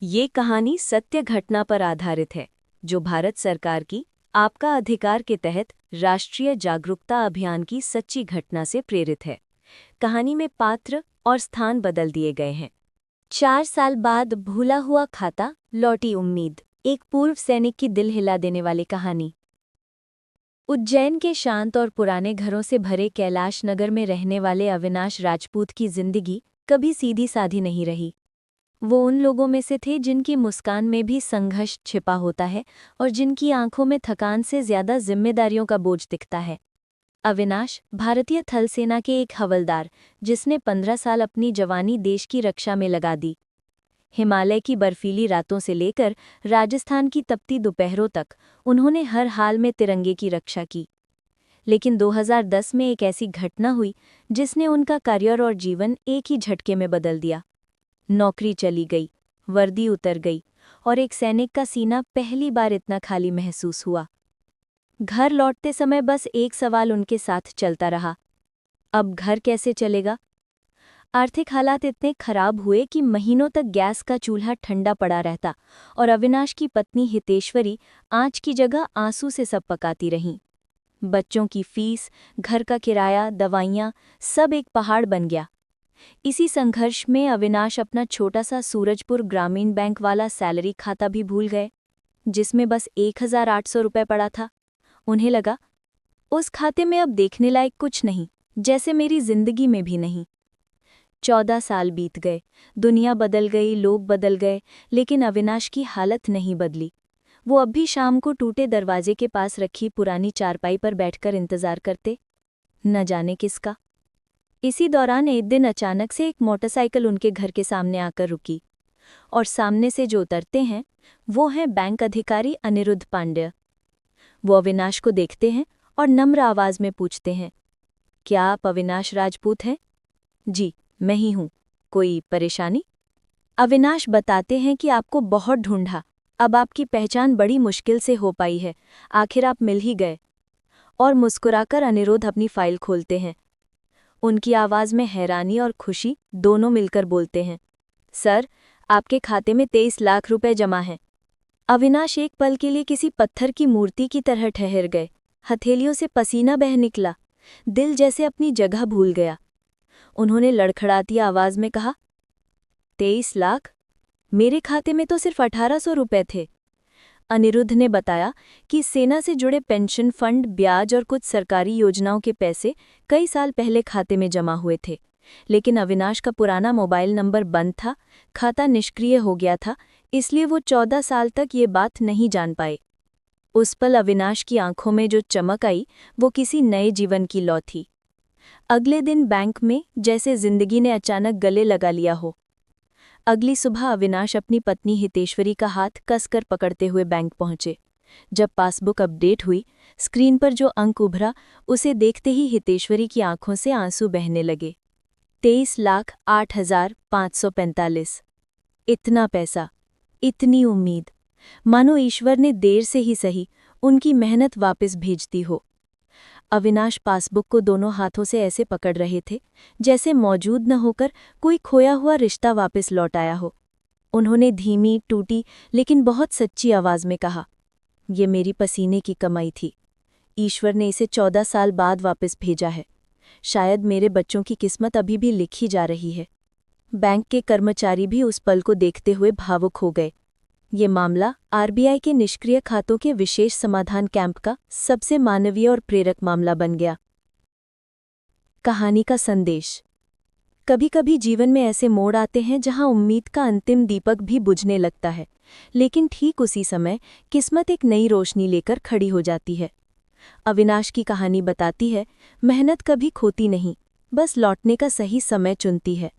ये कहानी सत्य घटना पर आधारित है, जो भारत सरकार की आपका अधिकार के तहत राष्ट्रीय जागरूकता अभियान की सच्ची घटना से प्रेरित है। कहानी में पात्र और स्थान बदल दिए गए हैं। 4 साल बाद भूला हुआ खाता, लौटी उम्मीद। एक पूर्व सैनिक की दिल हिला देने वाली कहानी। उज्जैन के शांत और पुराने घरों से भरे कैलाश नगर में रहने वाले अविनाश राजपूत की जिंदगी कभी सीधी साधी नहीं रही। वो उन लोगों में से थे जिनकी मुस्कान में भी संघर्ष छिपा होता है और जिनकी आंखों में थकान से ज्यादा जिम्मेदारियों का बोझ दिखता है। अविनाश भारतीय थल सेना के एक हवलदार, जिसने 15 साल अपनी जवानी देश की रक्षा में लगा दी। हिमालय की बर्फीली रातों से लेकर राजस्थान की तपती दोपहरों तक उन्होंने हर हाल में तिरंगे की रक्षा की। लेकिन 2010 में एक ऐसी घटना हुई जिसने उनका करियर और जीवन एक ही झटके में बदल दिया। नौकरी चली गई, वर्दी उतर गई और एक सैनिक का सीना पहली बार इतना खाली महसूस हुआ। घर लौटते समय बस एक सवाल उनके साथ चलता रहा, अब घर कैसे चलेगा? आर्थिक हालात इतने खराब हुए कि महीनों तक गैस का चूल्हा ठंडा पड़ा रहता और अविनाश की पत्नी हितेश्वरी आँच की जगह आंसू से सब पकाती रहीं। बच्चों की फीस, घर का किराया, दवाइयाँ, सब एक पहाड़ बन गया। इसी संघर्ष में अविनाश अपना छोटा सा सूरजपुर ग्रामीण बैंक वाला सैलरी खाता भी भूल गए, जिसमें बस 1800 रुपये पड़ा था। उन्हें लगा, उस खाते में अब देखने लायक कुछ नहीं, जैसे मेरी जिंदगी में भी नहीं। 14 साल बीत गए, दुनिया बदल गई, लोग बदल गए, लेकिन अविनाश की हालत नहीं बदली। वो अब भी शाम को टूटे दरवाजे के पास रखी पुरानी चारपाई पर बैठकर इंतजार करते, न जाने किसका। इसी दौरान एक दिन अचानक से एक मोटरसाइकिल उनके घर के सामने आकर रुकी, और सामने से जो उतरते हैं वो हैं बैंक अधिकारी अनिरुद्ध पांड्य। वो अविनाश को देखते हैं और नम्र आवाज में पूछते हैं, क्या आप अविनाश राजपूत हैं? जी, मैं ही हूँ। कोई परेशानी? अविनाश बताते हैं कि आपको बहुत ढूंढा, अब आपकी पहचान बड़ी मुश्किल से हो पाई है, आखिर आप मिल ही गए। और मुस्कुराकर अनिरुद्ध अपनी फाइल खोलते हैं। उनकी आवाज में हैरानी और खुशी दोनों मिलकर बोलते हैं, सर, आपके खाते में 23 लाख रुपए जमा हैं। अविनाश एक पल के लिए किसी पत्थर की मूर्ति की तरह ठहर गए। हथेलियों से पसीना बह निकला, दिल जैसे अपनी जगह भूल गया। उन्होंने लड़खड़ाती आवाज में कहा, 23 लाख? मेरे खाते में तो सिर्फ 1800 रुपए थे। अनिरुद्ध ने बताया कि सेना से जुड़े पेंशन फंड, ब्याज और कुछ सरकारी योजनाओं के पैसे कई साल पहले खाते में जमा हुए थे, लेकिन अविनाश का पुराना मोबाइल नंबर बंद था, खाता निष्क्रिय हो गया था, इसलिए वो 14 साल तक ये बात नहीं जान पाए। उस पल अविनाश की आंखों में जो चमक आई वो किसी नए जीवन की लौ थी। अगले दिन बैंक में जैसे जिंदगी ने अचानक गले लगा लिया हो। अगली सुबह अविनाश अपनी पत्नी हितेश्वरी का हाथ कसकर पकड़ते हुए बैंक पहुंचे। जब पासबुक अपडेट हुई, स्क्रीन पर जो अंक उभरा उसे देखते ही हितेश्वरी की आंखों से आंसू बहने लगे। 23,08,545। इतना पैसा, इतनी उम्मीद, मानो ईश्वर ने देर से ही सही उनकी मेहनत वापस भेजती हो। अविनाश पासबुक को दोनों हाथों से ऐसे पकड़ रहे थे जैसे मौजूद न होकर कोई खोया हुआ रिश्ता वापस लौट आया हो। उन्होंने धीमी, टूटी लेकिन बहुत सच्ची आवाज में कहा, ये मेरी पसीने की कमाई थी। ईश्वर ने इसे 14 साल बाद वापस भेजा है। शायद मेरे बच्चों की किस्मत अभी भी लिखी जा रही है। बैंक के कर्मचारी भी उस पल को देखते हुए भावुक हो गए। ये मामला आरबीआई के निष्क्रिय खातों के विशेष समाधान कैंप का सबसे मानवीय और प्रेरक मामला बन गया। कहानी का संदेश। कभी कभी जीवन में ऐसे मोड़ आते हैं जहां उम्मीद का अंतिम दीपक भी बुझने लगता है, लेकिन ठीक उसी समय किस्मत एक नई रोशनी लेकर खड़ी हो जाती है। अविनाश की कहानी बताती है, मेहनत कभी खोती नहीं, बस लौटने का सही समय चुनती है।